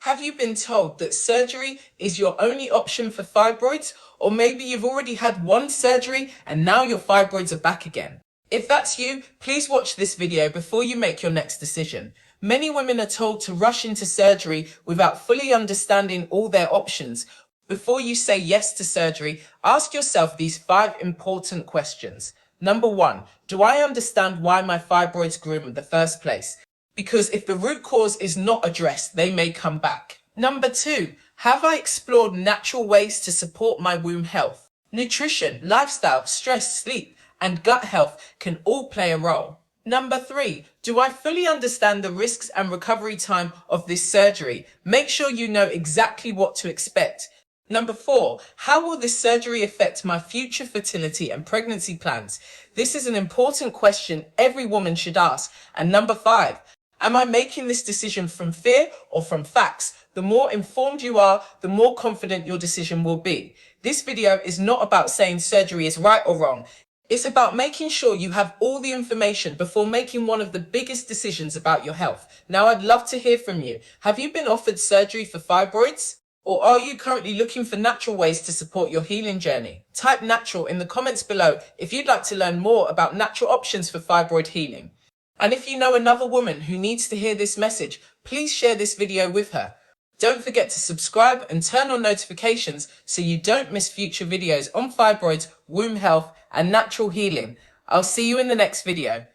Have you been told that surgery is your only option for fibroids? Or maybe you've already had one surgery and now your fibroids are back again. If that's you, please watch this video before you make your next decision. Many women are told to rush into surgery without fully understanding all their options. Before you say yes to surgery, ask yourself these 5 important questions. Number 1, do I understand why my fibroids grew in the first place? Because if the root cause is not addressed, they may come back. Number 2, have I explored natural ways to support my womb health? Nutrition, lifestyle, stress, sleep, and gut health can all play a role. Number 3, do I fully understand the risks and recovery time of this surgery? Make sure you know exactly what to expect. Number 4, how will this surgery affect my future fertility and pregnancy plans? This is an important question every woman should ask. And number 5, am I making this decision from fear or from facts? The more informed you are, the more confident your decision will be. This video is not about saying surgery is right or wrong. It's about making sure you have all the information before making one of the biggest decisions about your health. Now, I'd love to hear from you. Have you been offered surgery for fibroids? Or are you currently looking for natural ways to support your healing journey? Type natural in the comments below if you'd like to learn more about natural options for fibroid healing. And if you know another woman who needs to hear this message, please share this video with her. Don't forget to subscribe and turn on notifications so you don't miss future videos on fibroids, womb health, and natural healing. I'll see you in the next video.